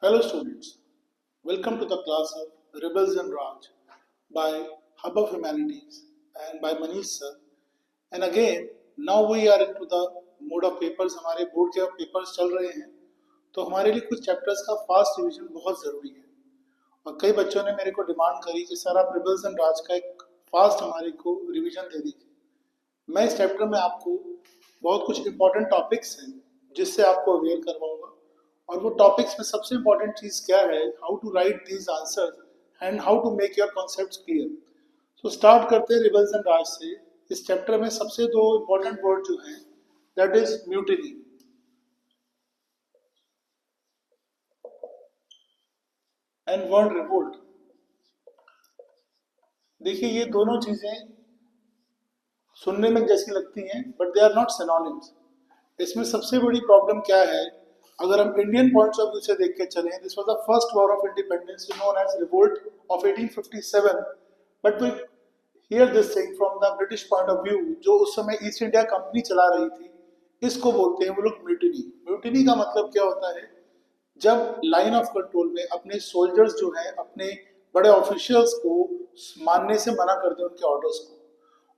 Hello students, welcome to the class of Rebels and Raj by Hub of Humanities and by Manish sir. And again, now we are into the mode of papers. हमारे board के papers चल रहे हैं, तो हमारे लिए कुछ chapters का फास्ट रिवीजन बहुत ज़रूरी है। और कई बच्चों ने मेरे को डिमांड करी कि सर आप रिबल्स एंड राज का एक फास्ट हमारे को रिवीजन दे दीजिए। मैं इस चैप्टर में आपको बहुत कुछ इंपॉर्टेंट टॉपिक्स हैं जिससे आपको अवेयर करवाऊंगा, और वो टॉपिक्स में सबसे इंपॉर्टेंट चीज़ क्या है, how to write these answers and how to make your concepts clear. तो स्टार्ट करते हैं रिबल्स एंड राज से। इस चैप्टर में सबसे दो इंपॉर्टेंट वर्ड जो हैं, that is mutiny and word revolt. देखिए, ये दोनों चीजें सुनने में जैसी लगती हैं, but they are not synonyms. इसमें सबसे बड़ी प्रॉब्लम क्या है, अगर हम इंडियन पॉइंट्स ऑफ व्यू से देख के चलें, this was the first war of independence known as revolt of 1857, but we hear this thing from the British point of view, जो उस समय ईस्ट इंडिया कंपनी चला रही थी, इसको बोलते हैं वो लोग म्यूटिनी। म्यूटिनी का मतलब क्या होता है, जब लाइन ऑफ कंट्रोल में अपने सोल्जर्स जो हैं अपने बड़े ऑफिशियल्स को मानने से मना कर दें उनके ऑर्डर्स को,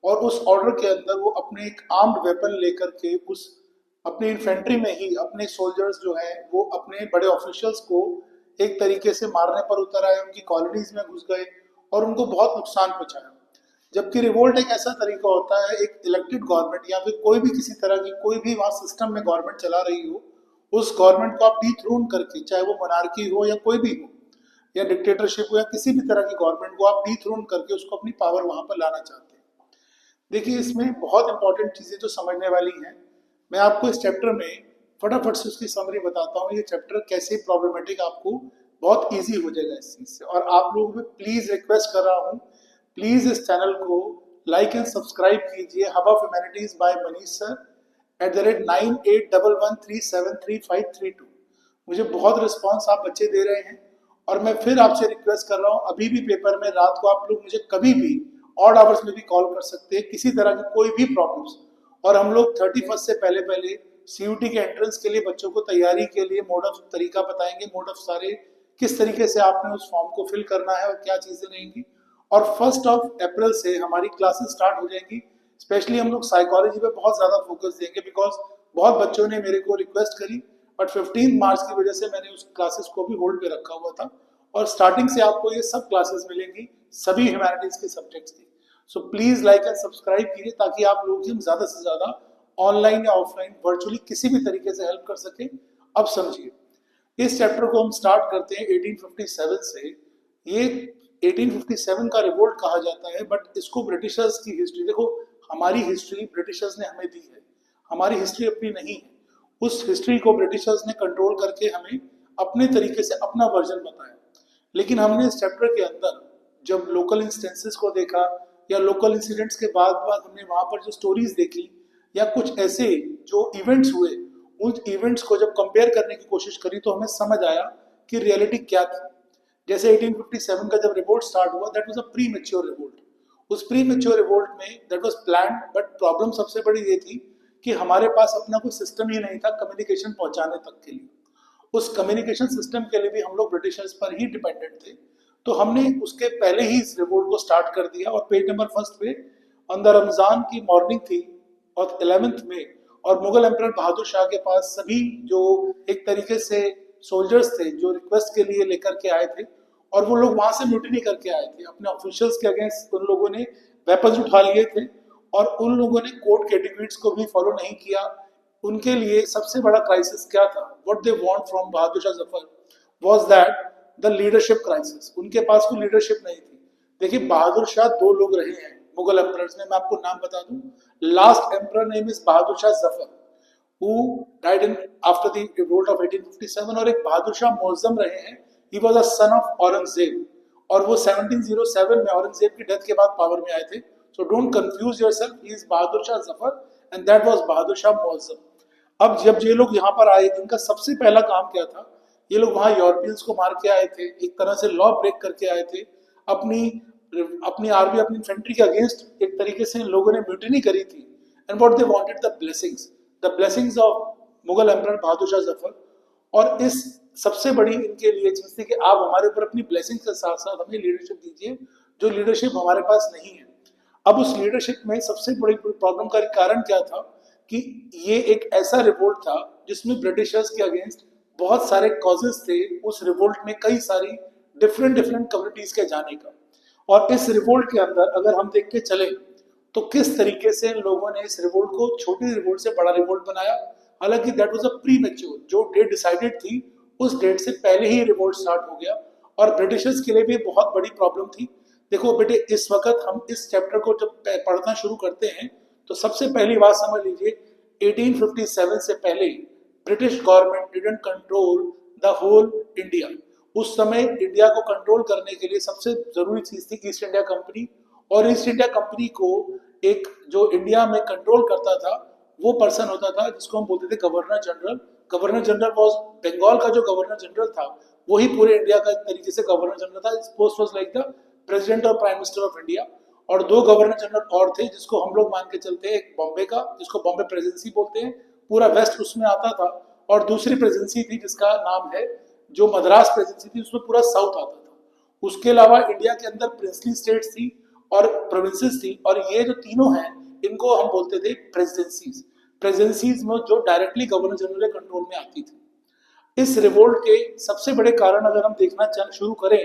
और उस ऑर्डर के अंदर वो अपने एक आर्म्ड वेपन लेकर के उस अपनी इन्फेंट्री में ही अपने सोल्जर्स जो हैं वो अपने बड़े ऑफिशियल्स को एक तरीके से मारने पर उतर आए, उनकी कॉलोनीज में घुस गए और उनको बहुत नुकसान पहुंचाया। जबकि रिवोल्ट एक ऐसा तरीका होता है, एक इलेक्टेड गवर्नमेंट या फिर कोई भी किसी तरह की कोई भी वहाँ सिस्टम में गवर्नमेंट चला रही हो, उस गवर्नमेंट को आप डिथ्रोन करके, चाहे वो मोनार्की हो या कोई भी हो या डिक्टेटरशिप हो या किसी भी तरह की गवर्नमेंट को आप डिथ्रोन करके उसको अपनी पावर वहां पर लाना चाहते हैं। देखिए, इसमें बहुत इंपॉर्टेंट चीजें जो समझने वाली हैं, मैं आपको इस चैप्टर में फटाफट से उसकी समरी बताता हूँ। ये चैप्टर कैसे प्रॉब्लमेटिक आपको बहुत इजी हो जाएगा इस चीज से। और आप लोगों में प्लीज रिक्वेस्ट कर रहा हूँ, प्लीज इस चैनल को लाइक एंड सब्सक्राइब कीजिए, hub of humanities by Manish sir @9811373532। मुझे बहुत रिस्पॉन्स आप बच्चे दे रहे हैं, और मैं फिर आपसे रिक्वेस्ट कर रहा हूँ, अभी भी पेपर में रात को आप लोग मुझे कभी भी ऑड आवर्स में भी कॉल कर सकते हैं, किसी तरह की कोई भी प्रॉब्लम्स। और हम लोग 31 से पहले पहले सीयूटी के एंट्रेंस के लिए बच्चों को तैयारी के लिए मोड ऑफ तरीका बताएंगे, मोड ऑफ सारे किस तरीके से आपने उस फॉर्म को फिल करना है और क्या चीजें रहेंगी। और 1 अप्रैल से हमारी क्लासेस स्टार्ट हो जाएंगी। स्पेशली हम लोग साइकोलॉजी पे बहुत ज्यादा फोकस देंगे, बिकॉज बहुत बच्चों ने मेरे को रिक्वेस्ट करी, बट 15 मार्च की वजह से मैंने उस क्लासेस को भी होल्ड पे रखा हुआ था। और स्टार्टिंग से आपको ये सब क्लासेस मिलेंगी सभी ह्यूमैनिटीज के सब्जेक्ट्स की। So please like and subscribe कीजिए, ताकि आप लोगों की हम ज्यादा से ज्यादा ऑनलाइन या ऑफलाइन वर्चुअली किसी भी तरीके से हेल्प कर सके। अब समझिए, इस चैप्टर को हम स्टार्ट करते हैं 1857 से। ये 1857 का रिवोल्ट कहा जाता है, बट इसको ब्रिटिशर्स की हिस्ट्री देखो, हमारी हिस्ट्री ब्रिटिशर्स ने हमें दी है, हमारी हिस्ट्री अपनी नहीं है। उस हिस्ट्री को ब्रिटिशर्स ने कंट्रोल करके हमें अपने तरीके से अपना वर्जन बताया। लेकिन हमने इस चैप्टर के अंदर जब लोकल इंस्टेंसेस को देखा या लोकल इंसिडेंट्स के बाद बाद हमने वहां पर जो स्टोरीज देखी या कुछ ऐसे जो इवेंट्स हुए, उन इवेंट्स को जब कंपेयर करने की कोशिश करी, तो हमें समझ आया कि रियलिटी क्या थी। जैसे 1857 का जब रिवोल्ट स्टार्ट हुआ, that was a pre mature revolt. उस प्री मैच्योर रिवोल्ट में that was planned, but problem सबसे बड़ी ये थी कि हमारे पास अपना कोई सिस्टम ही नहीं था कम्युनिकेशन पहुंचाने तक के लिए। उस कम्युनिकेशन सिस्टम के लिए भी हम लोग ब्रिटिशर्स पर ही डिपेंडेंट थे। तो हमने उसके पहले ही इस रिवोल्ट को स्टार्ट कर दिया। और पेज नंबर 1 पे ऑन द रमजान की मॉर्निंग थी और 11 में, और मुगल एम्परर बहादुर शाह के पास सभी जो एक तरीके से सोल्जर्स थे जो रिक्वेस्ट के लिए लेकर के आए थे, और वो लोग वहां से म्यूटिनी करके आए थे अपने ऑफिशियल्स के अगेंस्ट। उन लोगों ने वेपन्स उठा लिए थे, और उन लोगों ने कोर्ट के एटिक्यूट्स को भी फॉलो नहीं किया। उनके लिए सबसे बड़ा क्राइसिस क्या था, what they want from Bahadur Shah Zafar was that the leadership crisis. उनके पास कोई लीडरशिप नहीं थी। देखिए, बहादुर शाह 2 लोग रहे हैं मुगल एम्परर्स में, मैं आपको नाम बता दूं। Last emperor name is Bahadur Shah Zafar, who died in after the revolt of 1857, और एक बहादुर शाह मौजम रहे हैं। he was a son of Aurangzeb, और वो 1707 में औरंगजेब की डेथ के बाद पावर में आए थे। so don't confuse yourself, he is Bahadur Shah Zafar and that was Bahadur Shah Maujam. अब जब ये लोग यहाँ पर आए, इनका सबसे पहला काम क्या था, ये लोग वहाँ यूरोपियंस को मार के आए थे, एक तरह से लॉ ब्रेक करके आए थे। अपनी अपनी आर्मी, अपनी इन्फेंट्री के अगेंस्ट एक तरीके से इन लोगों ने म्यूटिनी करी थी। And what they wanted the blessings of Mughal emperor Bahadur Shah Zafar. और इस सबसे बड़ी इनके लिए चीज थी कि आप हमारे ऊपर अपनी ब्लेसिंग के साथ साथ हमें लीडरशिप दीजिए, जो लीडरशिप हमारे पास नहीं है। अब उस लीडरशिप में सबसे बड़ी प्रॉब्लम का कारण क्या था कि ये एक ऐसा रिवोल्ट था जिसमें ब्रिटिशर्स के अगेंस्ट बहुत सारे कॉजेस थे, उस रिवोल्ट में कई सारी डिफरेंट डिफरेंट कम्युनिटीज के जाने का। और इस रिवोल्ट के अंदर अगर हम देख के चले तो किस तरीके से लोगों ने इस रिवोल्ट को छोटी रिवोल्ट से बड़ा रिवोल्ट बनाया। हालांकि that was a pre mature, जो डेट डिसाइडेड थी उस डेट से पहले ही रिवोल्ट स्टार्ट हो गया, और ब्रिटिशर्स के लिए भी बहुत बड़ी प्रॉब्लम थी। देखो बेटे, इस वक्त हम इस चैप्टर को जब पढ़ना शुरू करते हैं तो सबसे पहली बात समझ लीजिए, 1857 से पहले British government didn't control the whole India. उस समय इंडिया को कंट्रोल करने के लिए सबसे जरूरी चीज थी ईस्ट इंडिया कंपनी, और ईस्ट इंडिया कंपनी को एक जो इंडिया में कंट्रोल करता था वो पर्सन होता था जिसको हम बोलते थे governor general. Governor general was Bengal का जो गवर्नर जनरल था वही पूरे इंडिया का एक तरीके से गवर्नर जनरल था। Post was like the president और प्राइम मिनिस्टर ऑफ इंडिया। और दो गवर्नर जनरल और थे जिसको हम लोग मान के चलते हैं, एक बॉम्बे का जिसको बॉम्बे प्रेसिडेंसी बोलते हैं, पूरा वेस्ट उसमें आता था, और दूसरी प्रेसिडेंसी थी जिसका नाम है जो मद्रास प्रेसिडेंसी थी, उसमें पूरा साउथ आता था। उसके अलावा इंडिया के अंदर प्रिंसली स्टेट्स थी और प्रोविंसेस थी, और ये जो तीनों हैं इनको हम बोलते थे प्रेसिडेंसीज। प्रेसिडेंसीज में जो डायरेक्टली गवर्नर जनरल के कंट्रोल में आती थी। इस रिवोल्ट के सबसे बड़े कारण अगर हम देखना शुरू करें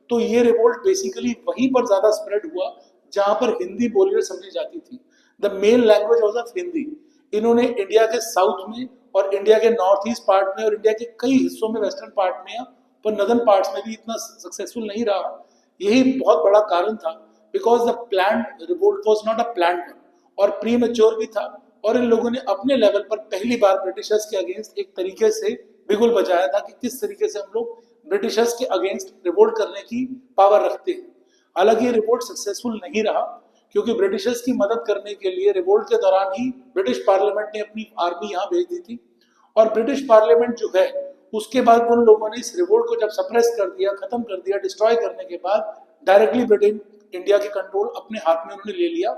तो ये रिवोल्ट बेसिकली वहीं पर ज्यादा स्प्रेड हुआ जहां पर हिंदी बोली और समझी जाती थी। The main language was of Hindi. इन्होंने इंडिया के साउथ में और इंडिया के नॉर्थ ईस्ट पार्ट में और इंडिया के कई हिस्सों में, वेस्टर्न पार्ट में पर नदर्न पार्ट्स में भी इतना सक्सेसफुल नहीं रहा। यही बहुत बड़ा कारण था, because the planned revolt was not a planned one, और प्री मैच्योर भी था, और इन लोगों ने अपने लेवल पर पहली बार ब्रिटिशर्स के अगेंस्ट एक तरीके से बिगुल बजाया था कि किस तरीके से हम लोग ब्रिटिशर्स के अगेंस्ट रिवोल्ट करने की पावर रखते हैं। हालांकि ये रिवोल्ट सक्सेसफुल नहीं रहा, क्योंकि ब्रिटिशर्स की मदद करने के लिए रिवोल्ट के दौरान ही ब्रिटिश पार्लियामेंट ने अपनी आर्मी यहाँ भेज दी थी, और ब्रिटिश पार्लियामेंट जो है उसके बाद उन लोगों ने इस रिवोल्ट को जब सप्रेस कर दिया, खत्म कर दिया, डिस्ट्रॉय करने के बाद डायरेक्टली ब्रिटेन इंडिया के कंट्रोल अपने हाथ में उन्होंने ले लिया,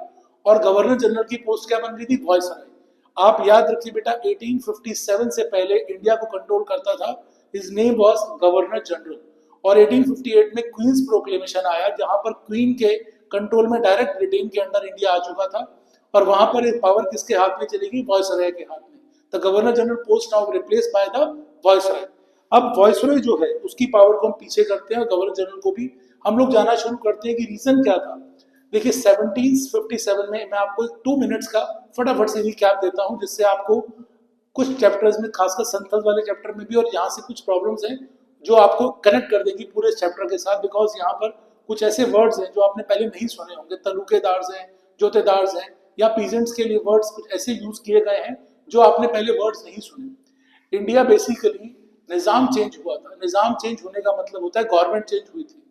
और गवर्नर जनरल की पोस्ट क्या बन गई थी? वायसराय। आप याद रखिए बेटा, 1857 से पहले इंडिया को कंट्रोल करता था, his name was governor general. और 1858 में क्वींस प्रोक्लेमेशन आया जहां पर क्वीन के कंट्रोल में डायरेक्ट ब्रिटेन के अंडर इंडिया आ चुका था, और वहां पर पावर किसके हाथ में चलेगी? वायसराय के हाथ में। The governor general post now replace by the viceroy. अब वायसराय जो है उसकी पावर को हम पीछे करते हैं और गवर्नर जनरल को भी हम लोग जाना शुरू करते हैं कि रीजन क्या था। देखिए 1757 में मैं आपको 2 मिनट्स का फटाफट से रिकैप देता हूं, जिससे आपको कुछ चैप्टर्स में, खासकर संथल वाले चैप्टर में भी, और यहाँ से कुछ प्रॉब्लम्स हैं जो आपको कनेक्ट कर देंगी पूरे चैप्टर के साथ, बिकॉज यहाँ पर कुछ ऐसे वर्ड्स हैं जो आपने पहले नहीं सुने होंगे। तलुकेदार्स हैं, जोतेदार्स हैं, या पीजेंट्स के लिए वर्ड्स कुछ ऐसे यूज किए गए हैं जो आपने पहले वर्ड्स नहीं सुने। इंडिया बेसिकली निज़ाम चेंज हुआ था। निज़ाम चेंज होने का मतलब होता है गवर्नमेंट चेंज हुई थी।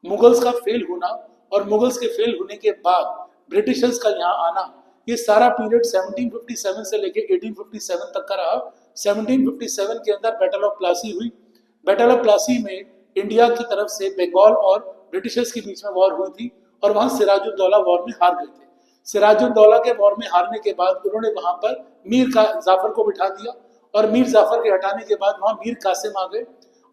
मुगल्स का फेल होना और मुगल्स के फेल होने के बाद ब्रिटिशर्स का यहाँ आना, ये सारा पीरियड 1757 से लेके 1857 तक का रहा। 1757 के अंदर बैटल ऑफ प्लासी हुई। बैटल ऑफ प्लासी में इंडिया की तरफ से बंगाल और ब्रिटिशर्स के बीच में वॉर हुई थी, और वहां सिराजुद्दौला वॉर में हार गए थे। सिराजुद्दौला के वॉर में हारने के बाद उन्होंने वहां पर मीर का जाफर को बिठा दिया, और मीर जाफर के हटाने के बाद वहां मीर कासिम आ गए,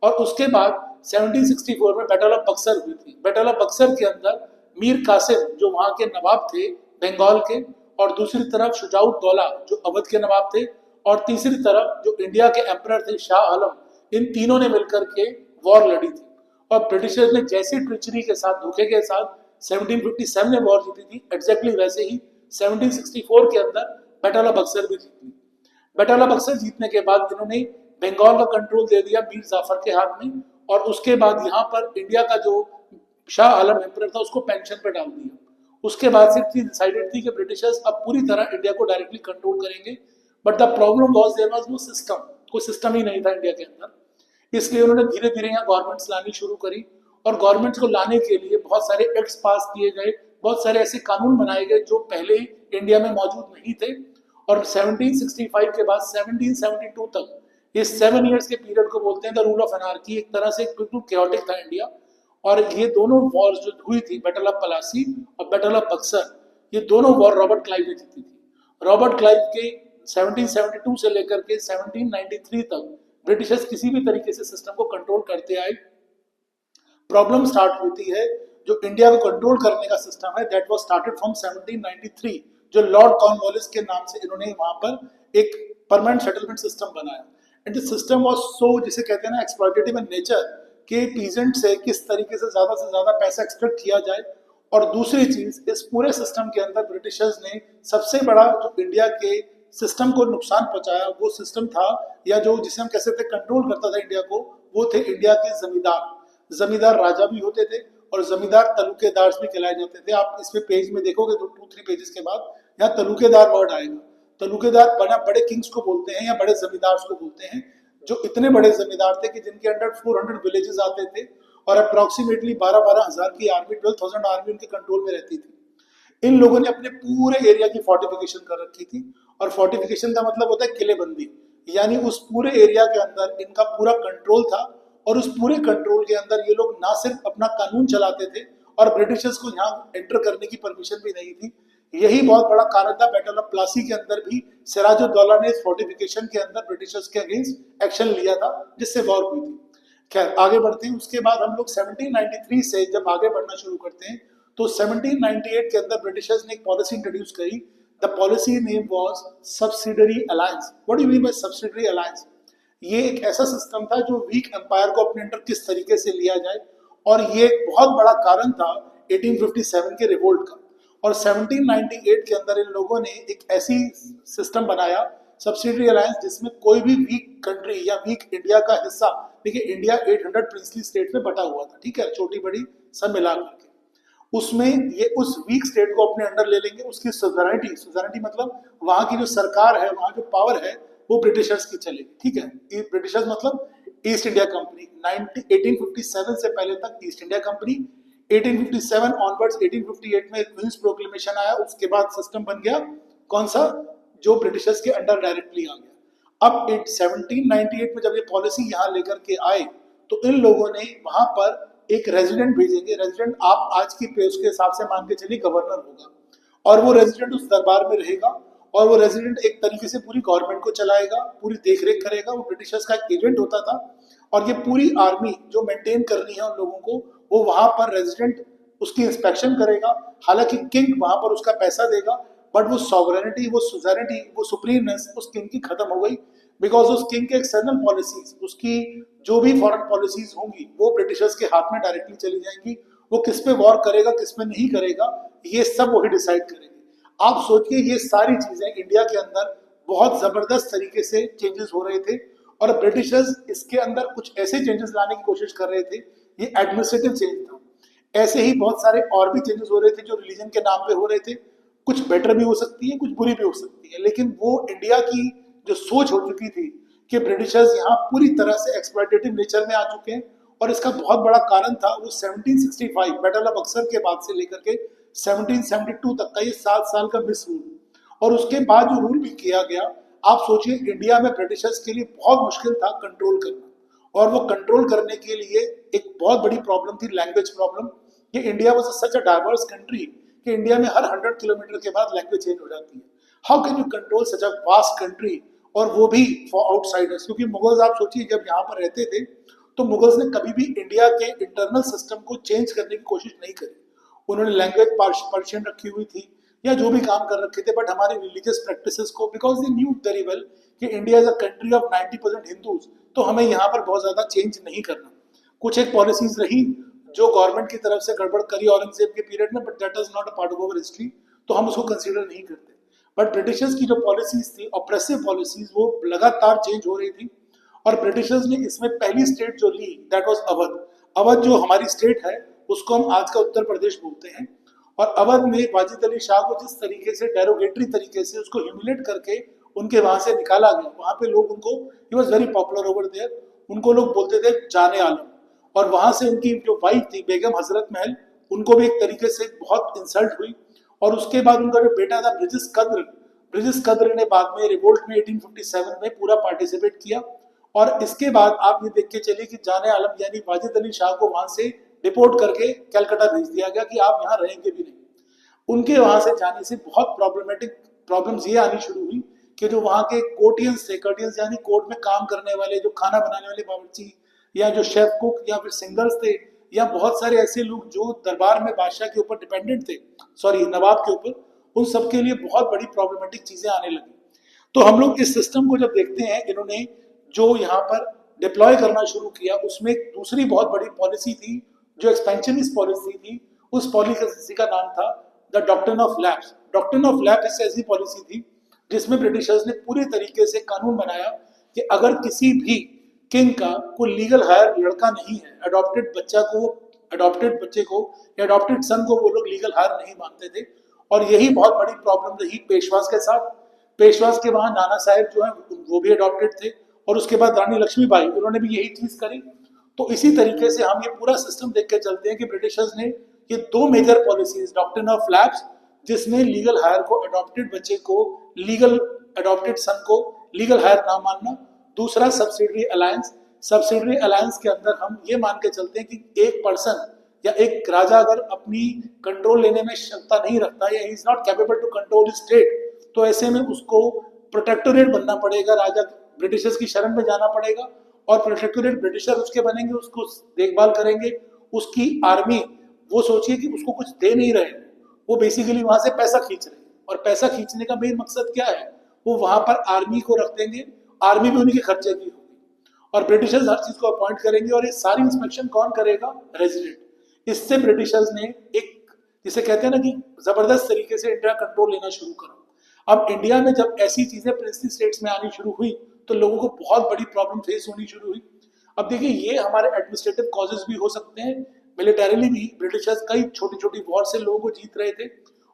और उसके बाद 1764 में बैटल ऑफ बक्सर हुई थी। बैटल ऑफ बक्सर के अंदर मीर कासिम जो वहां के नवाब थे बंगाल के, और दूसरी तरफ शुजाउद्दौला जो अवध के नवाब थे, और तीसरी तरफ जो इंडिया के एम्परर थे शाह आलम, इन तीनों ने मिलकर के वॉर लड़ी थी। और ब्रिटिशर्स ने जैसी ट्रिचरी के साथ, धोखे के साथ 1757 में वॉर जीती थी, एग्जैक्टली वैसे ही 1764 के अंदर बैटल ऑफ बक्सर भी जीती। बैटल ऑफ बक्सर जीतने के बाद इन्होंने बंगाल का कंट्रोल दे दिया मीर जाफर के हाथ में, और उसके बाद यहाँ पर इंडिया का जो शाह आलम एम्परर था उसको पेंशन पे डाल दिया। उसके बाद से चीज डिसाइडेड थी कि ब्रिटिशर्स अब पूरी तरह इंडिया को डायरेक्टली कंट्रोल करेंगे, but the problem was there was no system. कोई सिस्टम ही नहीं था इंडिया के अंदर। इसलिए उन्होंने धीरे धीरे यहाँ गवर्नमेंट्स लानी शुरू करी, और गवर्नमेंट्स को लाने के लिए बहुत सारे एक्ट्स पास किए गए, बहुत सारे ऐसे कानून बनाए गए जो पहले इंडिया में मौजूद नहीं थे। और 1765 के बाद 1772 तक, ये 7 इयर्स के पीरियड को बोलते हैं द रूल ऑफ एनार्की। एक तरह से बिल्कुल कैओटिक था इंडिया। और ये दोनों वॉर जो हुई थी, बैटल ऑफ प्लासी और बैटल ऑफ बक्सर, ये दोनों वॉर रॉबर्ट क्लाइव ने जीती थी। रॉबर्ट क्लाइव के 1772 से लेकर के 1793 तक ब्रिटिशर्स किसी भी तरीके से सिस्टम को कंट्रोल करते आए। प्रॉब्लम स्टार्ट होती है जो इंडिया को कंट्रोल करने का सिस्टम है, दैट वाज स्टार्टेड फ्रॉम 1793, जो लॉर्ड कॉर्नवालिस के नाम से इन्होंने वहां पर एक परमानेंट सेटलमेंट सिस्टम बनाया। And the system was so, जिसे कहते हैं ना, एक्सप्लॉइटेटिव इन नेचर, के पीजेंट से किस तरीके से ज्यादा पैसा एक्सट्रैक्ट किया जाए। और दूसरी चीज, इस पूरे सिस्टम के अंदर ब्रिटिशर्स ने सबसे बड़ा जो इंडिया के सिस्टम को नुकसान पहुंचाया वो सिस्टम था, या जो जिसे हम कह सकते कंट्रोल करता था इंडिया को, वो थे इंडिया के जमींदार। जमींदार राजा भी होते थे और जमींदार तलुकेदार भी कहलाए जाते थे। आप इसमें पेज में देखोगे तो 2-3 पेजेस के बाद यहाँ तलुकेदार वर्ड आएगा। तलुकेदार बड़े किंग्स को बोलते हैं या बड़े जमींदार को बोलते हैं, जो इतने बड़े जमींदार थे कि जिनके अंडर 400 विलेजेस आते थे और अप्रोक्सीमेटली 12-12 हजार की आर्मी, 12,000 आर्मी उनके कंट्रोल में रहती थी। इन लोगों ने अपने पूरे एरिया की फोर्टिफिकेशन कर रखी थी, और फोर्टिफिकेशन का मतलब होता है किलेबंदी, यानी उस पूरे एरिया के अंदर इनका पूरा कंट्रोल था। और उस पूरे कंट्रोल के अंदर ये लोग ना सिर्फ अपना कानून चलाते थे, और ब्रिटिशर्स को यहाँ एंटर करने की परमिशन भी नहीं थी। यही बहुत बड़ा कारण था बैटल ऑफ प्लासी के अंदर भी सिराजुद्दौला ने इस फोर्टिफिकेशन के अंदर ब्रिटिशर्स के अगेंस्ट एक्शन लिया था, जिससे वॉर हुई थी। खैर आगे बढ़ते हैं। उसके बाद हम लोग 1793 से जब आगे बढ़ना शुरू करते हैं तो 1798 के अंदर ब्रिटिशर्स ने एक पॉलिसी इंट्रोड्यूस करी। The policy name was subsidiary alliance. What do you mean by subsidiary alliance? ये एक ऐसा सिस्टम था जो वीक एम्पायर को अपने अंडर किस तरीके से लिया जाए, और ये एक बहुत बड़ा कारण था 1857 के रिवोल्ट का। और 1798 के अंदर इन लोगों ने एक ऐसी सिस्टम बनाया, सब्सिडरी अलायंस, जिसमें कोई भी वीक कंट्री या वीक इंडिया का हिस्सा, देखिए इंडिया 800 प्रिंसली स्टेट में बटा हुआ था, ठीक है, छोटी बड़ी सब मिला करके, उसमें ये उस वीक स्टेट को अपने अंडर ले लेंगे। उसकी सुजैरिटी मतलब वहां की जो सरकार है, वहां जो पावर है, वो ब्रिटिशर्स की चलेगी, ठीक है। ब्रिटिशर्स मतलब ईस्ट इंडिया कंपनी। 1857 से पहले तक ईस्ट इंडिया कंपनी, 1857 ऑनवर्ड्स 1858 में क्वींस प्रोक्लेमेशन आया, उसके बाद सिस्टम बन गया कौन सा, जो ब्रिटिशर्स के अंडर डायरेक्टली आ गया। अब 1798 में जब ये पॉलिसी यहाँ लेकर के आए तो इन लोगों ने वहां पर एक रेजिडेंट भेजेंगे। रेजिडेंट आप आज की पेज के हिसाब से मान के चलिए गवर्नर होगा, और वो रेजिडेंट उस दरबार में रहेगा, और वो रेजिडेंट एक तरीके से पूरी गवर्नमेंट को चलाएगा, पूरी देखरेख करेगा। वो ब्रिटिशर्स का एक एजेंट होता था, और ये पूरी आर्मी जो मेंटेन करनी है उन लोगों को, वो वहां पर रेजिडेंट उसकी इंस्पेक्शन करेगा। हालांकि किंग वहां पर उसका पैसा देगा, बट वो सॉवरेनिटी, वो सुजैरिटी, वो सुप्रीमनेस उस किंग की खत्म हो गई, बिकॉज उस किंग के एक्सटर्नल पॉलिसीज, उसकी जो भी फॉरेन पॉलिसीज होंगी वो ब्रिटिशर्स के हाथ में डायरेक्टली चली जाएंगी। वो किस पे वॉर करेगा, किस पे नहीं करेगा, ये सब वही डिसाइड करेंगे। आप सोचिए ये सारी चीजें इंडिया के अंदर बहुत जबरदस्त तरीके से चेंजेस हो रहे थे, और ब्रिटिशर्स इसके अंदर कुछ ऐसे चेंजेस लाने की कोशिश कर रहे थे। ये एडमिनिस्ट्रेटिव चेंज था। ऐसे ही बहुत सारे और भी चेंजेस हो रहे थे जो रिलीजन के नाम पे हो रहे थे। कुछ बेटर भी हो सकती है, कुछ बुरी भी हो सकती है, लेकिन वो इंडिया की जो सोच हो चुकी थी कि ब्रिटिशर्स यहाँ पूरी तरह से एक्सप्लॉइटेटिव नेचर में आ चुके हैं। और इसका बहुत बड़ा कारण था वो 1765 बैटल ऑफ बक्सर के बाद से लेकर के 1772 तक का ये 7 साल का मिस रूल, और उसके बाद जो रूल भी किया गया, आप सोचिए इंडिया में ब्रिटिशर्स के लिए बहुत मुश्किल था कंट्रोल करना। और वो कंट्रोल करने के लिए एक बहुत बड़ी प्रॉब्लम थी, लैंग्वेज प्रॉब्लम। कि India was such a diverse country कि इंडिया में हर 100 किलोमीटर के बाद लैंग्वेज चेंज हो जाती है। How can you control such a vast country, और वो भी फॉर आउटसाइडर्स? क्योंकि मुगल्स, आप सोचिए, जब यहाँ पर रहते थे तो मुगल्स ने कभी भी इंडिया के इंटरनल सिस्टम को चेंज करने की कोशिश नहीं करी। उन्होंने लैंग्वेज पर्शियन रखी हुई थी या जो भी काम कर रखे थे, बट हमारी रिलीजियस प्रैक्टिसेस को, because they knew very well कि India is a country of 90% Hindus, तो हमें यहाँ पर बहुत ज्यादा चेंज नहीं करना। कुछ एक पॉलिसीज रही जो गवर्नमेंट की तरफ से गड़बड़ करी औरंगजेब के पीरियड में, but that is not a part of our history, तो हम उसको कंसीडर नहीं करते। बट ब्रिटिशर्स की जो पॉलिसीज थी, ऑप्रेसिव पॉलिसीज, वो लगातार चेंज हो रही थी। और ब्रिटिशर्स ने इसमें पहली स्टेट जो ली, दैट वाज अवध। अवध जो हमारी स्टेट है, उसको हम आज का उत्तर प्रदेश बोलते हैं। और अवध में वाजिद अली शाह को जिस तरीके से डेरोगेटरी तरीके से उसको ह्यूमिलेट करके उनके वहां से निकाला गया, वहां पे लोग उनको, he was very popular over there, उनको लोग बोलते थे जाने आलम। और वहां से उनकी जो वाइफ थी बेगम हजरत महल, उनको भी एक तरीके से बहुत इंसल्ट हुई। और उसके बाद उनका जो बेटा था ब्रिजिस कद्र ने बाद में रिवोल्ट में 1857 में पूरा पार्टिसिपेट किया। और इसके बाद आप ये देख के चलिए कि जाने आलम यानी वाजिद अली शाह को वहां से डिपोर्ट करके कलकत्ता भेज दिया गया कि आप यहाँ रहेंगे भी नहीं। उनके वहां से जाने से बहुत प्रॉब्लमेटिक प्रॉब्लम्स ये आनी शुरू हुई कि जो वहाँ के कोर्टियंस थे, कर्टियंस यानी कोर्ट में काम करने वाले, जो खाना बनाने वाले बावर्ची या जो शेफ कुक या फिर सिंगर्स थे, या बहुत सारे ऐसे लोग जो दरबार में बादशाह के ऊपर डिपेंडेंट थे, सॉरी नवाब के ऊपर, उन सबके लिए बहुत बड़ी प्रॉब्लमेटिक चीजें आने लगी। तो हम लोग इस सिस्टम को जब देखते हैं, इन्होंने जो यहाँ पर डिप्लॉय करना शुरू किया, उसमें एक दूसरी बहुत बड़ी पॉलिसी थी जो एक्सपेंशनिस्ट पॉलिसी थी। उस पॉलिसी का नाम था the doctrine of lapse. Doctrine of lapse ऐसी पॉलिसी थी जिसमें ब्रिटिशर्स ने पूरे तरीके से कानून बनाया कि अगर किसी भी किंग का कोई लीगल हायर लड़का नहीं है, अडॉप्टेड बच्चे को या अडॉप्टेड सन को वो लोग लीगल हायर नहीं मानते थे। और यही बहुत बड़ी प्रॉब्लम रही पेशवास के साथ। पेशवास के वहां नाना साहेब जो है वो भी अडॉप्टेड थे, और उसके बाद रानी लक्ष्मीबाई, उन्होंने भी यही चीज करी। तो इसी तरीके से हम ये पूरा सिस्टम देख के चलते हैं कि ब्रिटिशर्स ने ये दो major policies, doctrine of lapse जिसमें लीगल हायर को, अडॉप्टेड बच्चे को लीगल, अडॉप्टेड सन को लीगल हायर ना मानना, दूसरा सब्सिडरी अलायंस। सब्सिडरी अलायंस के अंदर हम ये मान के चलते हैं कि एक पर्सन या एक राजा अगर अपनी कंट्रोल लेने में क्षमता नहीं रखता या he is not capable to control state, तो ऐसे में उसको प्रोटेक्टोरेट बनना पड़ेगा, राजा ब्रिटिशर्स की शरण में जाना पड़ेगा, और प्रोटेक्टोरेट ब्रिटिशर उसके बनेंगे, उसको देखभाल करेंगे। उसकी आर्मी, वो सोचिए कि उसको कुछ दे नहीं रहे, वो बेसिकली वहां से पैसा खींच रहे हैं, और पैसा खींचने का मेन मकसद क्या है, वो वहां पर आर्मी को रख देंगे, आर्मी भी उनके खर्चे की होगी, और ब्रिटिशर्स हर चीज को अपॉइंट करेंगे, और ये सारी इंस्पेक्शन कौन करेगा, रेजिडेंट। इससे ब्रिटिशर्स ने एक, जिसे कहते हैं ना कि जबरदस्त तरीके से इंडिया कंट्रोल लेना शुरू करा। अब इंडिया में जब ऐसी चीजें प्रिंसली स्टेट्स में आनी शुरू हुई तो लोगों को बहुत बड़ी प्रॉब्लम फेस होनी शुरू हुई। अब देखिए, ये हमारे एडमिनिस्ट्रेटिव कॉजेज भी हो सकते हैं, मिलिटरीली भी ब्रिटिशर्स कई छोटी छोटी वॉर से लोगों को जीत रहे थे,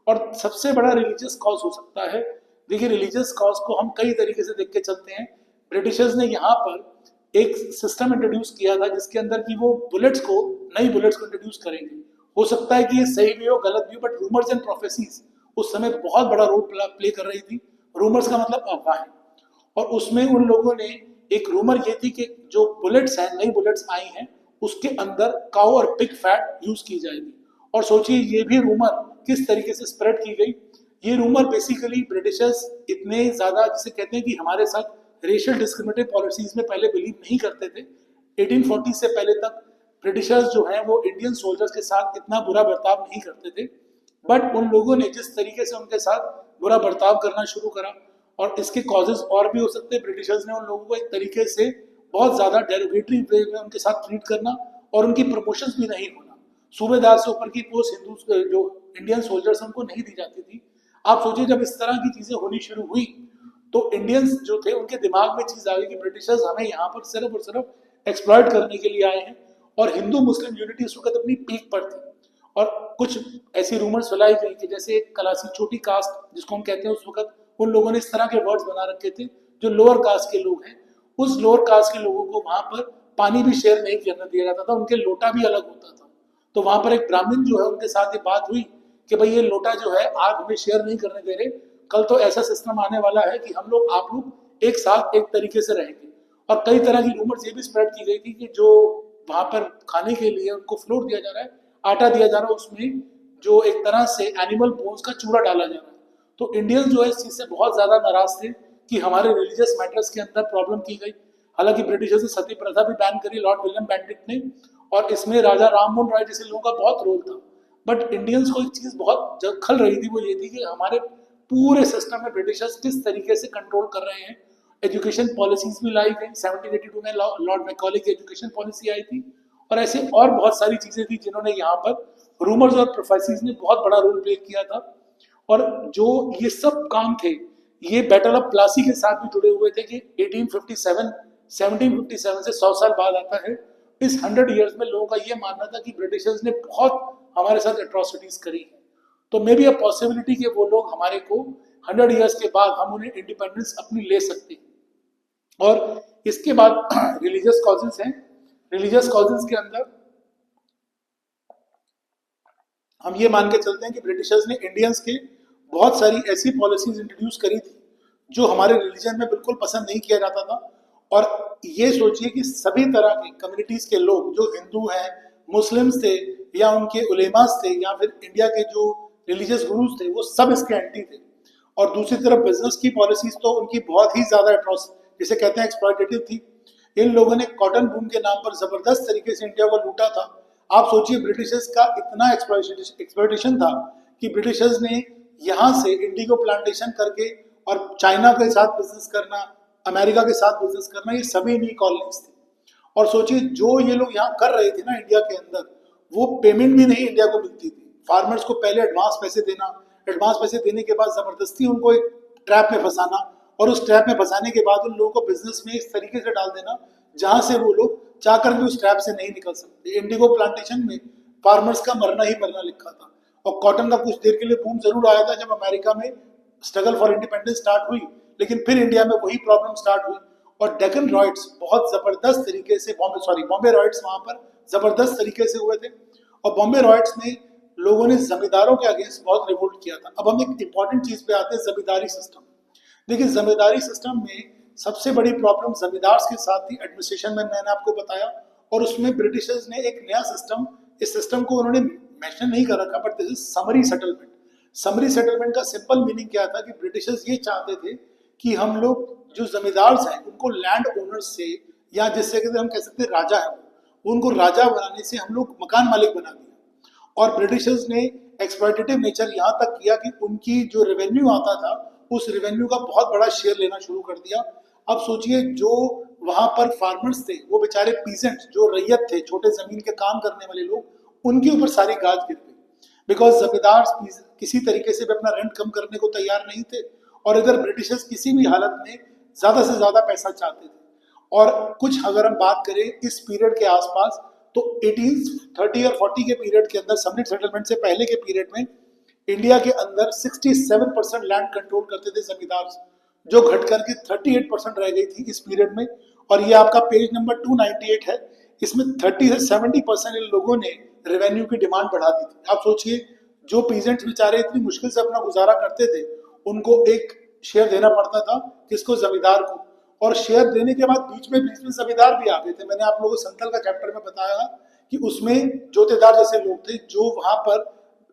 और सबसे बड़ा रिलीजियस कॉज हो सकता है। देखिए, रिलीजियस कॉज को हम कई तरीके से देख के चलते हैं। ब्रिटिशर्स ने यहाँ पर एक सिस्टम इंट्रोड्यूस किया था जिसके अंदर कि वो बुलेट्स को, नई बुलेट्स को इंट्रोड्यूस करेंगे। हो सकता है कि ये सही भी हो, गलत भी हो, बट रूमर्स एंड प्रोफेसीज उस समय बहुत बड़ा रोल प्ले कर रही थी। रूमर्स का मतलब अफवाह है, और उसमें उन लोगों ने एक रूमर ये थी कि जो बुलेट्स हैं, नई बुलेट्स आई हैं, उसके अंदर काऊ और पिग फैट यूज की जाएगी। और सोचिए, ये भी रूमर किस तरीके से स्प्रेड की गई। ये रूमर बेसिकली ब्रिटिशर्स इतने ज्यादा, जिसे कहते हैं कि हमारे साथ रेशियल डिस्क्रिमिनेटिव पॉलिसीज में पहले बिलीव नहीं करते थे। 1840 से पहले तक ब्रिटिशर्स जो हैं वो इंडियन सोल्जर्स के साथ इतना बुरा बर्ताव नहीं करते थे, बट उन लोगों ने जिस तरीके से उनके साथ बुरा बर्ताव करना शुरू करा, और इसके कॉजेज और भी हो सकते हैं। ब्रिटिशर्स ने उन लोगों को एक तरीके से बहुत ज्यादा डेरोगेटरी वे में उनके साथ ट्रीट करना, और उनकी प्रमोशंस भी नहीं होना। सूबेदार से ऊपर की पोस्ट हिंदू जो इंडियन सोल्जर्स उनको नहीं दी जाती थी। आप सोचिए, जब इस तरह की चीजें होनी शुरू हुई तो इंडियंस जो थे उनके दिमाग में चीज आ गई कि ब्रिटिशर्स हमें यहाँ पर सिर्फ और सिर्फ एक्सप्लॉइट करने के लिए आए हैं। और हिंदू मुस्लिम यूनिटी उस वक्त अपनी पीक पर थी, और कुछ ऐसी रूमर्स फैलाई गई कि जैसे एक क्लासी छोटी कास्ट जिसको हम कहते हैं, उस वक्त उन लोगों ने इस तरह के वर्ड्स बना रखे थे, जो लोअर कास्ट के लोग हैं, उस लोअर कास्ट के लोगों को वहां पर पानी भी शेयर नहीं करने दिया जाता था, उनके लोटा भी अलग होता था। तो वहां पर एक ब्राह्मण जो है, उनके साथ ये बात हुई कि भाई ये लोटा जो है आप हमें शेयर नहीं करने दे रहे, कल तो ऐसा सिस्टम आने वाला है कि हम लोग, आप लोग एक साथ एक तरीके से रहेंगे। और कई तरह की रूमर्स ये भी स्प्रेड की गई थी कि जो वहां पर खाने के लिए उनको फ्लोर दिया जा रहा है, आटा दिया जा रहा है, उसमें जो एक तरह से एनिमल बोन्स का चूरा डाला जा रहा है। तो इंडियंस जो है इस चीज से बहुत ज्यादा नाराज थे कि हमारे रिलीजियस मैटर्स के अंदर प्रॉब्लम की गई। हालांकि ब्रिटिशर्स ने सती प्रथा भी बैन करी, लॉर्ड विलियम बेंटिक ने, और इसमें राजा राममोहन राय जैसे लोगों का बहुत रोल था। बट इंडियंस को एक चीज बहुत जब खल रही थी, वो ये थी कि हमारे पूरे सिस्टम में ब्रिटिशर्स किस तरीके से कंट्रोल कर रहे हैं। एजुकेशन पॉलिसीज भी लाई गई, 1782 में लॉर्ड मैकॉले की एजुकेशन पॉलिसी आई थी, और ऐसे और बहुत सारी चीजें थी जिन्होंने यहाँ पर रूमर्स और प्रोफेसीज ने बहुत बड़ा रोल प्ले किया था। और जो ये सब काम थे, ये बैटल ऑफ प्लासी के साथ भी जुड़े हुए थे कि 1757 से 100 साल बाद आता है। इस 100 इयर्स में लोगों का ये मानना था कि ब्रिटिशर्स ने बहुत हमारे साथ एट्रोसिटीज करी है। तो मे बी अ पॉसिबिलिटी कि वो लोग हमारे को 100 इयर्स के बाद हम उन्हें इंडिपेंडेंस अपनी ले सकते हैं। और इसके बाद रिलीजियस कॉजेस हैं। रिलीजियस कॉजेस के अंदर हम ये मान के चलते हैं कि ब्रिटिशर्स ने इंडियंस के बहुत सारी ऐसी पॉलिसीज इंट्रोड्यूस करी थी जो हमारे रिलीजन में बिल्कुल पसंद नहीं किया जाता था। और ये सोचिए कि सभी तरह के कम्युनिटीज के लोग, जो हिंदू हैं, मुस्लिम्स थे, या उनके उलेमास थे, या फिर इंडिया के जो रिलीजियस गुरुज थे, वो सब इसके एंटी थे। और दूसरी तरफ बिजनेस की पॉलिसीज तो उनकी बहुत ही ज्यादा एट्रोस, जिसे कहते हैं एक्सप्लॉयटेटिव थी। इन लोगों ने कॉटन बूम के नाम पर जबरदस्त तरीके से इंडिया को लूटा था। आप सोचिए ब्रिटिशर्स का इतना एक्सप्लॉयटेशन था कि ब्रिटिशर्स ने यहाँ से इंडिगो प्लांटेशन करके और चाइना के साथ बिजनेस करना, अमेरिका के साथ बिजनेस करना, ये सभी नई कॉलोनीज थी। और सोचिए जो ये लोग यहाँ कर रहे थे ना इंडिया के अंदर, वो पेमेंट भी नहीं इंडिया को मिलती थी। फार्मर्स को पहले एडवांस पैसे देना, एडवांस पैसे देने के बाद जबरदस्ती उनको एक ट्रैप में फंसाना, और उस ट्रैप में फंसाने के बाद उन लोगों को बिजनेस में इस तरीके से डाल देना जहां से वो लोग चाहकर भी उस ट्रैप से नहीं निकल सकते। इंडिगो प्लांटेशन में फार्मर्स का मरना ही मरना लिखा था। और कॉटन का कुछ देर के लिए बूम जरूर आया था जब अमेरिका में स्ट्रगल फॉर इंडिपेंडेंस स्टार्ट हुई, लेकिन फिर इंडिया में वही प्रॉब्लम स्टार्ट हुई। और डेक्कन रॉयट्स बहुत जबरदस्त तरीके से, बॉम्बे रॉयट्स वहां पर जबरदस्त तरीके से हुए थे। और बॉम्बे रॉयट्स में लोगों ने जमींदारों के अगेंस्ट बहुत रिवोल्ट किया था। अब हम एक इंपॉर्टेंट चीज पे आते हैं, जमींदारी सिस्टम। देखिए जमींदारी सिस्टम में सबसे बड़ी प्रॉब्लम जमींदार के साथ थी एडमिनिस्ट्रेशन में, मैंने आपको बताया। और उसमें ब्रिटिशर्स ने एक नया सिस्टम, इस सिस्टम को उन्होंने मेंशन नहीं कर रखा, but this is summary settlement. Summary settlement का सिंपल मीनिंग क्या था कि ब्रिटिशर्स ये चाहते थे कि हम लोग जो जमींदार हैं उनको लैंड ओनर्स से, या जिससे कहते हम कह सकते हैं राजा है, उनको राजा बनाने से हम लोग मकान मालिक बना दिया। और ब्रिटिशर्स ने एक्सप्लॉयटेटिव नेचर यहाँ तक किया कि उनकी जो रेवेन्यू आता था उस रेवेन्यू का बहुत बड़ा शेयर लेना शुरू कर दिया। अब सोचिए जो वहां पर फार्मर्स थे, वो बेचारे पीजेंट, जो रैयत थे, छोटे जमीन के काम करने वाले लोग, उनके ऊपर सारी गाज गिर गई। बिकॉज जमींदार किसी तरीके से भी अपना रेंट कम करने को तैयार नहीं थे, और इधर ब्रिटिशर्स किसी भी हालत में ज्यादा से ज्यादा पैसा चाहते थे। और कुछ अगर हम बात करें इस पीरियड के आसपास, तो 1830 और 40 के पीरियड के अंदर, सबमिट सेटलमेंट से पहले के पीरियड में इंडिया के अंदर 67% लैंड कंट्रोल करते थे जमींदार, जो घट करके 38% रह गई थी इस पीरियड में। और ये आपका पेज नंबर 298 है। इसमें 30 से 70% इन लोगों ने रेवेन्यू की डिमांड बढ़ा दी थी। आप सोचिए जो पीजेंट्स बेचारे इतनी मुश्किल से अपना गुजारा करते थे, उनको एक शेयर देना पड़ता था, किसको, जमींदार को। और शेयर देने के बाद बीच में जमींदार भी आ गए थे। मैंने आप लोगों को संथल का चैप्टर में बताया कि उसमें जोतेदार जैसे लोग थे जो वहां पर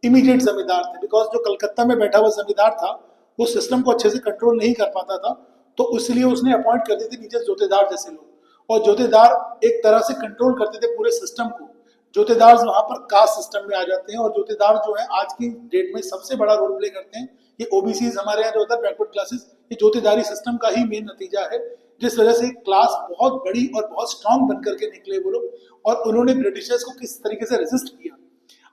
इमीडिएट जमींदार थे, बिकॉज जो कलकत्ता में बैठा हुआ जमींदार था वो सिस्टम को अच्छे से कंट्रोल नहीं कर पाता था, तो इसलिए उसने अपॉइंट कर दिए थे नीचे जोतेदार जैसे लोग। और जोतेदार एक तरह से कंट्रोल करते थे पूरे सिस्टम को। जोतेदार वहां पर कास्ट सिस्टम में आ जाते हैं, और जोतेदार जो है आज की डेट में सबसे बड़ा रोल प्ले करते हैं। ये ओबीसी हमारे यहाँ जो होता है, बैकवर्ड क्लासेस, ये जोतेदारी सिस्टम का ही मेन नतीजा है, जिस वजह से क्लास बहुत बड़ी और बहुत स्ट्रांग बन करके निकले वो लोग। और उन्होंने ब्रिटिशर्स को किस तरीके से रेजिस्ट किया।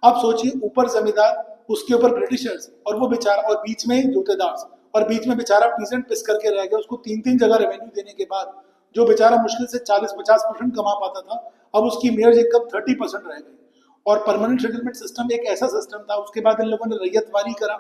आप सोचिए ऊपर जमींदार, उसके ऊपर ब्रिटिशर्स, और वो बेचारा, और बीच में जोतेदार, और बीच में बेचारा पीजेंट पिस करके रह गया। उसको 3-3 जगह रेवेन्यू देने के बाद जो बेचारा मुश्किल से 40-50% कमा पाता था, अब उसकी मेयर्स इनकम 30% रह गई। और परमानेंट सेटलमेंट सिस्टम एक ऐसा सिस्टम था। उसके बाद इन लोगों ने रैयतवारी करा,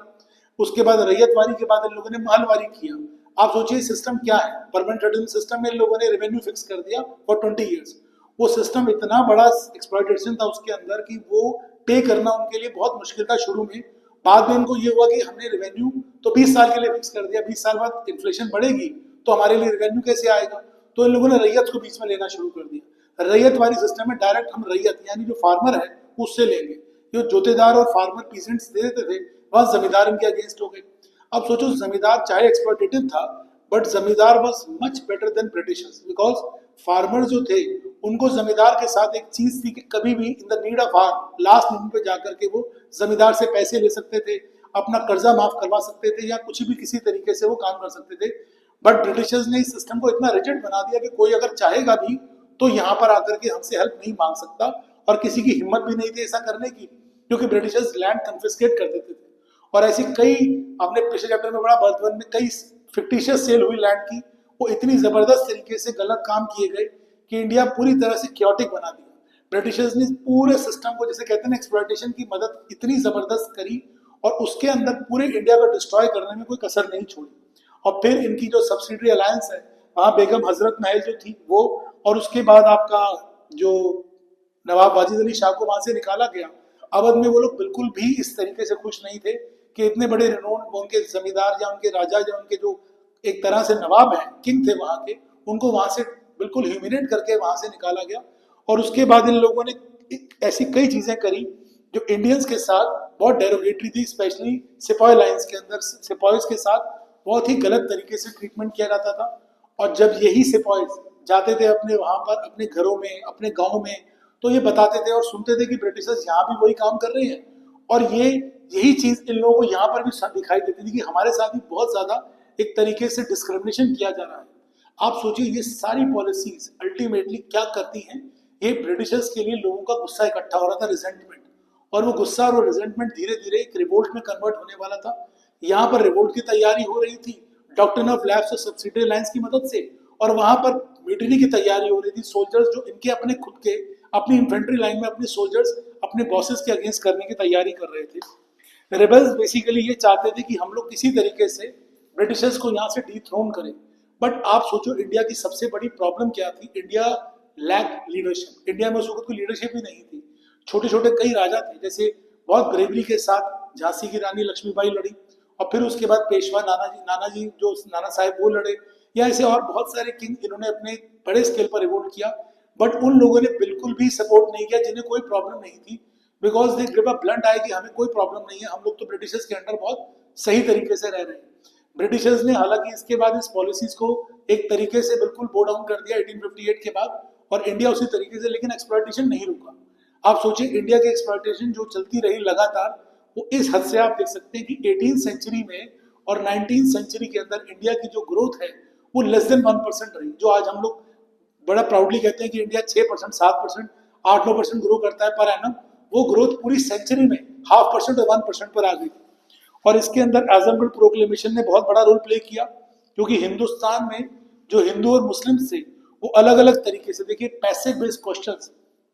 उसके बाद रैयतवारी के बाद इन लोगों ने महलवारी किया। आप सोचिए सिस्टम क्या है। परमानेंट सेटलमेंट सिस्टम में इन लोगों ने रेवेन्यू फिक्स कर दिया फॉर 20 ईयर्स। वो सिस्टम इतना बड़ा एक्सप्लॉयटेशन था उसके अंदर कि वो पे करना उनके लिए बहुत मुश्किल था शुरू में। बाद में उनको ये हुआ कि हमने रेवेन्यू तो 20 साल के लिए फिक्स कर दिया, 20 साल बाद इन्फ्लेशन बढ़ेगी तो हमारे लिए रेवेन्यू कैसे आएगा, तो इन लोगों ने रैयत को बीच में लेना शुरू कर दिया। रैयत वाली सिस्टम में डायरेक्ट हम रैयत यानी जो फार्मर है उससे लेंगे। जो जोतेदार और फार्मर पीजेंट्स दे देते थे, वह जमींदार इनके अगेंस्ट हो गए। अब सोचो जमींदार चाहे एक्सप्लॉयटेटिव था, बट जमींदार was much better than Britishers, because farmer जो थे उनको जमींदार के साथ एक चीज थी कि कभी भी in the need of hour last moment पे जाकर के वो जमींदार से पैसे ले सकते थे, अपना कर्जा माफ करवा सकते थे, या कुछ भी किसी तरीके से वो काम कर सकते थे। बट ब्रिटिशर्स ने इस सिस्टम को इतना रिजिड बना दिया कि कोई अगर चाहेगा भी तो यहाँ पर आकर के हमसे हेल्प नहीं मांग सकता, और किसी की हिम्मत भी नहीं थी ऐसा करने की, क्योंकि ब्रिटिशर्स लैंड कन्फिस्केट कर देते थे। और ऐसी कई, हमने पिछले चैप्टर में बड़ा बर्धवन में कई फिक्टिशियस सेल हुई लैंड की, वो इतनी जबरदस्त तरीके से गलत काम किए गए कि इंडिया पूरी तरह से क्योटिक बना दिया। ब्रिटिशर्स ने पूरे सिस्टम को, जैसे कहते हैं एक्सप्लॉयटेशन की मदद इतनी जबरदस्त करी, और उसके अंदर पूरे इंडिया को डिस्ट्रॉय करने में कोई कसर नहीं छोड़ी। और फिर इनकी जो सब्सिडरी अलायंस है, वहाँ बेगम हजरत महल जो थी वो, और उसके बाद आपका जो नवाब वाजिद अली शाह को वहां से निकाला गया। अवध में वो लोग बिल्कुल भी इस तरीके से खुश नहीं थे कि इतने बड़े रिनोन उनके जमींदार या उनके राजा या उनके जो एक तरह से नवाब हैं, किंग थे वहां के, उनको वहां से बिल्कुल ह्यूमिलेट करके वहां से निकाला गया। और उसके बाद इन लोगों ने ऐसी कई चीजें करी जो इंडियंस के साथ बहुत डेरोगेटरी थी, स्पेशली सिपाही लाइंस के अंदर सिपाहीज के साथ बहुत ही गलत तरीके से ट्रीटमेंट किया जाता था। और जब यही सिपाहीज जाते थे अपने वहां पर अपने घरों में अपने गाँव में, तो ये बताते थे और सुनते थे कि ब्रिटिशर्स यहाँ भी वही काम कर रहे हैं। और ये यही चीज इन लोगों को यहाँ पर भी दिखाई देती थी कि हमारे साथ भी बहुत ज्यादा एक तरीके से डिस्क्रिमिनेशन किया जा रहा है। आप सोचिए ये सारी पॉलिसीज अल्टीमेटली क्या करती हैं, ये ब्रिटिशर्स के लिए लोगों का गुस्सा इकट्ठा हो रहा था, रिजेंटमेंट, और वो गुस्सा और रिजेंटमेंट धीरे धीरे एक रिवोल्ट में कन्वर्ट होने वाला था। यहाँ पर रिवोल्ट की तैयारी हो रही थी डॉक्ट्रिन ऑफ लैप्स और सब्सिडी लाइन्स की मदद से, और वहां पर म्यूटिनी की तैयारी हो रही थी। सोल्जर्स जो इनके अपने खुद के अपनी इन्फेंट्री लाइन में अपने सोल्जर्स अपने बॉसेस के अगेंस्ट करने की तैयारी कर रहे थे। रेबल्स बेसिकली ये चाहते थे कि हम लोग किसी तरीके से ब्रिटिशर्स को यहाँ से डिथ्रोन करें। बट आप सोचो इंडिया की सबसे बड़ी प्रॉब्लम क्या थी, इंडिया लैक लीडरशिप। इंडिया में उस वक्त कोई लीडरशिप ही नहीं थी। छोटे छोटे कई राजा थे, जैसे बहुत ब्रेवरी के साथ झांसी की रानी लक्ष्मीबाई लड़ी, और फिर उसके बाद पेशवा नानाजी जो नाना साहेब वो लड़े, या ऐसे और बहुत सारे किंग इन्होंने अपने बड़े स्केल पर रिवोल्ट किया। बट उन लोगों ने बिल्कुल भी सपोर्ट नहीं किया जिन्हें कोई प्रॉब्लम नहीं थी, because they give a blunt eye कि हमें कोई प्रॉब्लम नहीं है, हम लोग तो ब्रिटिशर्स के अंडर बहुत सही तरीके से रह रहे हैं। ब्रिटिशर्स ने हालांकि इसके बाद इस पॉलिसीज को एक तरीके से बिल्कुल बो डाउन कर दिया 1858 के बाद, और इंडिया उसी तरीके से, लेकिन एक्सप्लॉयटेशन नहीं रुका। आप सोचिए इंडिया की एक्सप्लॉयटेशन जो चलती रही लगातार, वो इस हद से आप देख सकते हैं कि 18th सेंचुरी में और 19th सेंचुरी के अंदर इंडिया की जो ग्रोथ है वो लेस देन 1% रही। जो आज हम लोग बड़ा प्राउडली कहते हैं कि इंडिया 6%, 7%, 8-9% ग्रो करता है पर एनम, वो ग्रोथ पूरी सेंचुरी में 0.5% और 1% पर आ गई। और इसके अंदर आजमगढ़ प्रोक्लेमेशन ने बहुत बड़ा रोल प्ले किया, क्योंकि हिंदुस्तान में जो हिंदू और मुस्लिम थे वो अलग अलग तरीके से, देखिए पैसिव बेस्ड क्वेश्चंस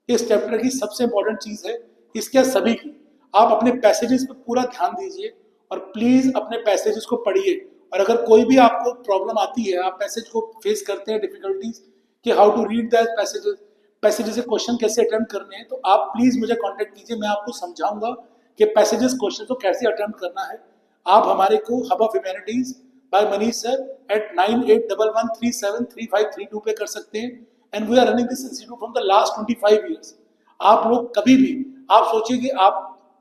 इस चैप्टर की सबसे इंपॉर्टेंट चीज है। इसके सभी की आप अपने पैसेजेस पर पूरा ध्यान दीजिए और प्लीज अपने पैसेजेस को पढ़िए। और अगर कोई भी आपको प्रॉब्लम आती है, आप पैसेज को फेस करते हैं डिफिकल्टीज कि how to read that passages से क्वेश्चन कैसे अटेम्प्ट करने हैं, तो आप प्लीज मुझे कांटेक्ट कीजिए, मैं आपको समझाऊंगा कि पैसेजेस क्वेश्चन को कैसे अटेम्प्ट करना है। आप हमारे को hub of humanities by Manish sir at 9811373532 पे कर सकते हैं। And we are running this institute from the last 25 years. आप लोग कभी भी आप सोचिए कि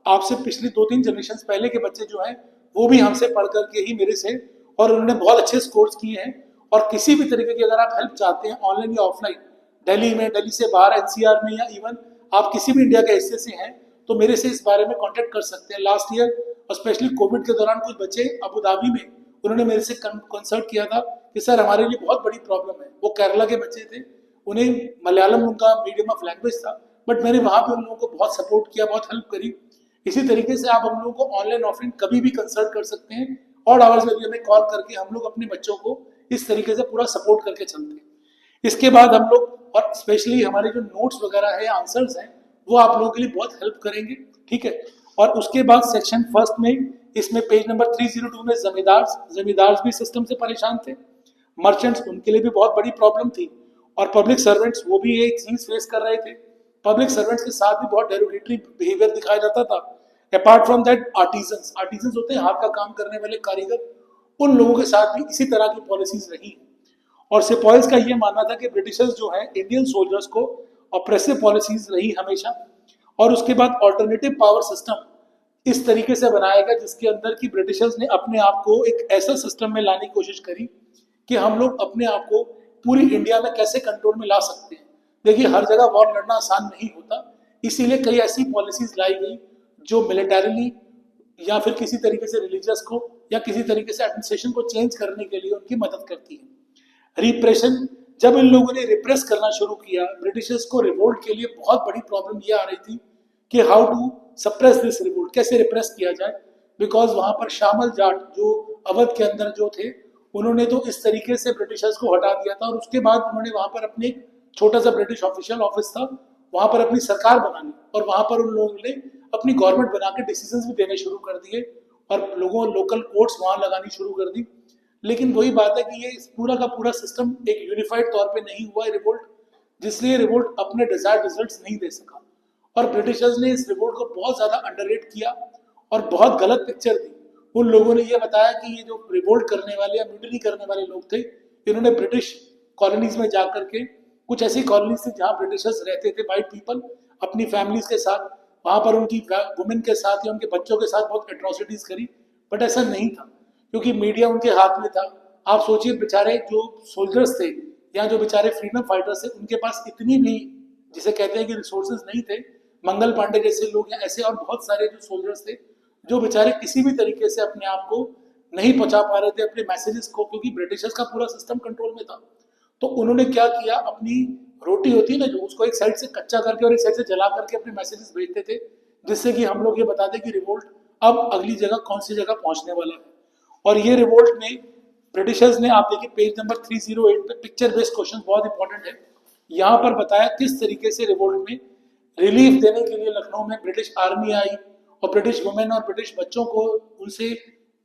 आपसे पिछली 2-3 जनरेशन पहले के बच्चे जो हैं वो भी हमसे पढ़ करके ही मेरे से, और उन्होंने बहुत अच्छे स्कोर्स किए हैं। और किसी भी तरीके की अगर आप हेल्प चाहते हैं ऑनलाइन या ऑफलाइन, दिल्ली में, दिल्ली से बाहर एनसीआर में, या इवन आप किसी भी इंडिया के हिस्से से हैं, तो मेरे से इस बारे में कांटेक्ट कर सकते हैं। लास्ट ईयर और स्पेशली कोविड के दौरान कुछ बच्चे अबू धाबी में उन्होंने मेरे से कंसल्ट किया था कि सर हमारे लिए बहुत बड़ी प्रॉब्लम है। वो केरला के बच्चे थे, उन्हें मलयालम उनका मीडियम ऑफ लैंग्वेज था, बट मैंने वहाँ पे उन लोगों को बहुत सपोर्ट किया, बहुत हेल्प करी। इसी तरीके से आप हम लोगों को ऑनलाइन ऑफलाइन कभी भी कंसल्ट कर सकते हैं, और आवर्स में भी हमें कॉल करके हम लोग अपने बच्चों को इस तरीके से पूरा सपोर्ट करके चलते हैं। इसके बाद हम लोग, और स्पेशली हमारे जो नोट्स वगैरह है या आंसर्स हैं, वो आप लोगों के लिए बहुत हेल्प करेंगे, ठीक है। और उसके बाद सेक्शन फर्स्ट में इसमें पेज नंबर 302 में जमींदार भी सिस्टम से परेशान थे, मर्चेंट्स उनके लिए भी बहुत बड़ी प्रॉब्लम थी, और पब्लिक सर्वेंट्स वो भी एक चीज फेस कर रहे थे। पब्लिक सर्वेंट्स के साथ भी बहुत डेरोगेटरी बिहेवियर दिखाया जाता था। अपार्ट फ्रॉम दैट आर्टिजन्स होते हैं हाथ का काम करने वाले कारीगर, उन लोगों के साथ भी इसी तरह की पॉलिसीज रही। और सिपाहीज का ये मानना था कि ब्रिटिशर्स जो हैं इंडियन सोल्जर्स को ऑप्रेसिव पॉलिसीज रही हमेशा। और उसके बाद ऑल्टरनेटिव पावर सिस्टम इस तरीके से बनाया गया जिसके अंदर की ब्रिटिशर्स ने अपने आप को एक ऐसा सिस्टम में लाने की कोशिश करी कि हम लोग अपने आप को पूरी इंडिया में कैसे कंट्रोल में ला सकते हैं। देखिए हर जगह वॉर लड़ना आसान नहीं होता, इसीलिए कई ऐसी पॉलिसीज लाई गई जो मिलिटरीली या फिर किसी तरीके से रिलीजियस को या किसी तरीके से एडमिनिस्ट्रेशन को चेंज करने के लिए उनकी मदद करती है। रिप्रेशन, जब इन लोगों ने रिप्रेस करना शुरू किया, ब्रिटिशर्स को रिवोल्ट के लिए बहुत बड़ी प्रॉब्लम ये आ रही थी कि how to suppress this revolt, कैसे रिप्रेस किया जाए। बिकॉज वहां पर शामल जाट जो अवध के अंदर जो थे, उन्होंने तो इस तरीके से ब्रिटिशर्स को हटा दिया था, और उसके बाद उन्होंने वहां पर अपने छोटा सा ब्रिटिश ऑफिशियल ऑफिस था, वहां पर अपनी सरकार बनानी, और वहां पर उन लोगों ने अपनी गवर्नमेंट बना के डिसीजंस भी देने शुरू कर दिए, और लोगों लोकल कोर्ट्स वहां लगानी शुरू कर दी। लेकिन वही बात है कि ये पूरा का पूरा सिस्टम एक यूनिफाइड तौर पे नहीं हुआ है रिवोल्ट, जिसलिए रिवोल्ट अपने डिजायर्ड रिजल्ट्स नहीं दे सका। और ब्रिटिशर्स ने इस रिवोल्ट को बहुत ज्यादा अंडररेट किया और बहुत गलत पिक्चर दी। उन लोगों ने ये बताया कि ये जो रिवोल्ट करने वाले या म्यूटिनी करने वाले लोग थे, इन्होंने ब्रिटिश कॉलोनीज में जाकर के, कुछ ऐसी कॉलोनीज थी जहाँ ब्रिटिशर्स रहते थे वाइट पीपल अपनी फैमिलीज के साथ, वहां पर उनकी वुमेन के साथ या उनके बच्चों के साथ बहुत एट्रोसिटीज करी। बट ऐसा नहीं था, क्योंकि मीडिया उनके हाथ में था। आप सोचिए बेचारे जो सोल्जर्स थे या जो बेचारे फ्रीडम फाइटर्स थे, उनके पास इतनी भी जिसे कहते हैं कि रिसोर्सेज नहीं थे। मंगल पांडे जैसे लोग या ऐसे और बहुत सारे जो सोल्जर्स थे जो बेचारे किसी भी तरीके से अपने आप को नहीं पहुंचा पा रहे थे अपने मैसेजेस को, क्योंकि ब्रिटिशर्स का पूरा सिस्टम कंट्रोल में था। तो उन्होंने क्या किया, अपनी रोटी होती है ना जो, उसको एक साइड से कच्चा करके और एक साइड से जला करके अपने मैसेजेस भेजते थे, जिससे कि हम लोग ये बताते कि रिवोल्ट अब अगली जगह कौन सी जगह पहुंचने वाला है। और ये रिवोल्ट में ब्रिटिशर्स ने, आप देखिए पेज नंबर 308 पे पिक्चर बेस्ड क्वेश्चन बहुत इंपॉर्टेंट है, यहाँ पर बताया किस तरीके से रिवोल्ट में रिलीफ देने के लिए लखनऊ में ब्रिटिश आर्मी आई और ब्रिटिश वुमेन और ब्रिटिश बच्चों को उनसे,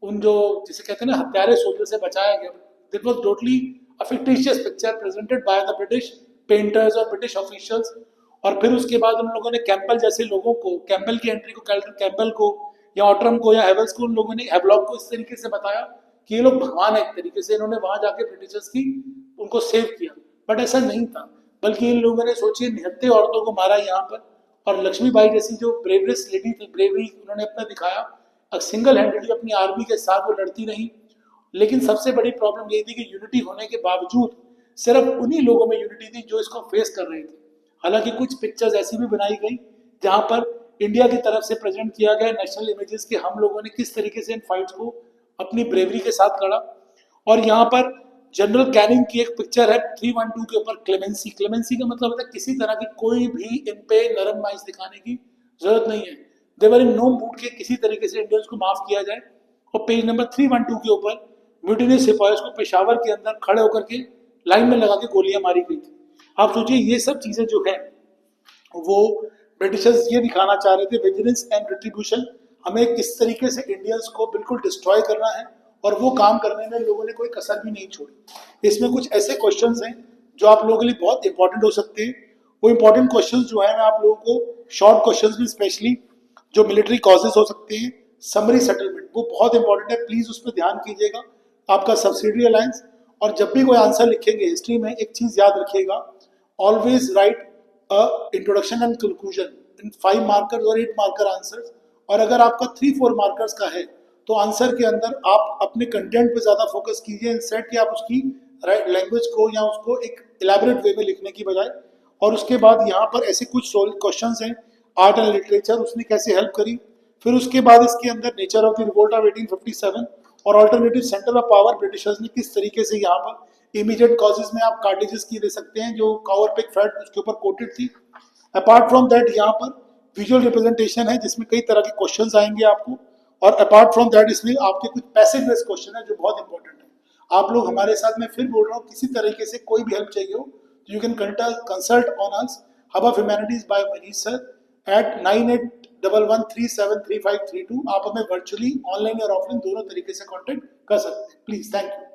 उन जो जिसे कहते हैं ना हत्यारे सोल्जर से बचाया गया। That was totally a fictitious picture presented by the British painters और ब्रिटिश ऑफिशियल्स। और फिर उसके बाद उन लोगों ने कैंपबेल जैसे लोगों को, कैंपबेल की एंट्री को, कैंपबेल को या ऑटरम को या हेवल्स को, उन लोगों ने हैवलॉक को इस तरीके से बताया कि ये लोग भगवान है। एक तरीके से इन्होंने वहां जाके ब्रिटिशर्स की उनको सेव किया, बट ऐसा नहीं था। बल्कि इन लोगों ने सोचिए 79 औरतों को मारा यहाँ पर, और लक्ष्मीबाई जैसी जो ब्रेवरेस्ट लेडी थी, ब्रेवरी उन्होंने अपना दिखाया, सिंगल हैंडेडली अपनी आर्मी के साथ वो लड़ती रही। लेकिन सबसे बड़ी प्रॉब्लम ये थी कि यूनिटी होने के बावजूद सिर्फ उन्हीं लोगों में यूनिटी थी जो इसको फेस कर रहे थे। हालांकि कुछ पिक्चर्स ऐसी भी बनाई गई जहां पर इंडिया की तरफ से प्रेजेंट किया गया नेशनल इमेजेस कि हम लोगों ने किस तरीके से इन फाइट्स को अपनी ब्रेवरी के साथ लड़ा। और यहाँ पर जनरल कैनिंग की एक पिक्चर है 312 के ऊपर, क्लेमेंसी। क्लेमेंसी का मतलब होता है किसी तरह की कोई भी इन पे नरम माइज दिखाने की जरूरत नहीं है। दे वर इन नो मूड के किसी तरीके से इंडियंस को माफ किया जाए। और पेज नंबर 312 के ऊपर म्यूटिनी सिपाहियों को पेशावर के अंदर खड़े होकर के लाइन में लगा के गोलियां मारी गई थी। आप सोचिए ये सब चीजें जो है वो ब्रिटिशर्स ये दिखाना चाह रहे थे, विजिलेंस एंड रिट्रीब्यूशन, हमें किस तरीके से इंडियंस को बिल्कुल डिस्ट्रॉय करना है, और वो काम करने में लोगों ने कोई कसर भी नहीं छोड़ी। इसमें कुछ ऐसे क्वेश्चंस हैं जो आप लोगों के लिए बहुत इंपॉर्टेंट हो सकते हैं। वो इंपॉर्टेंट क्वेश्चंस जो है मैं आप लोगों को शॉर्ट क्वेश्चंस में स्पेशली जो मिलिट्री कॉजेज हो सकते हैं, समरी सेटलमेंट, वो बहुत इंपॉर्टेंट है, प्लीज उस पर ध्यान कीजिएगा। आपका सब्सिडी अलायंस, और जब भी कोई आंसर लिखेंगे हिस्ट्री में एक चीज याद रखिएगा, always right introduction and conclusion in 5 markers और 8 मार्कर आंसर्स। और अगर आपका 3-4 मार्कर्स का है तो आंसर के अंदर आप अपने कंटेंट पे ज्यादा फोकस कीजिए इंस्टेड कि आप उसकी राइट लैंग्वेज को या उसको एक इलेबोरेट वे में लिखने की बजाय। और उसके बाद यहाँ पर ऐसे कुछ क्वेश्चंस हैं, आर्ट एंड लिटरेचर उसने कैसे हेल्प करी। फिर उसके बाद इसके अंदर nature of the revolt of 1857 और alternative centre of power Britishers ने किस तरीके से यहाँ पर इमीडिएट कॉजेज में आप कार्टेजेस की दे सकते हैं जो काउरपिक फैट उसके ऊपर कोटेड थी। अपार्ट फ्रॉम दैट यहाँ पर विजुअल रिप्रेजेंटेशन है जिसमें कई तरह के क्वेश्चंस आएंगे आपको। और अपार्ट फ्रॉम दैट इसमें आपके कुछ पैसेज बेस्ड क्वेश्चन है जो बहुत इंपॉर्टेंट है। आप लोग हमारे साथ, मैं फिर बोल रहा हूँ, किसी तरीके से कोई भी हेल्प चाहिए हो you can consult on us hub of humanities by Manish sir at 9811373532। आप हमें वर्चुअली ऑनलाइन और ऑफलाइन दोनों तरीके से कॉन्टेक्ट कर सकते हैं। Please, thank you.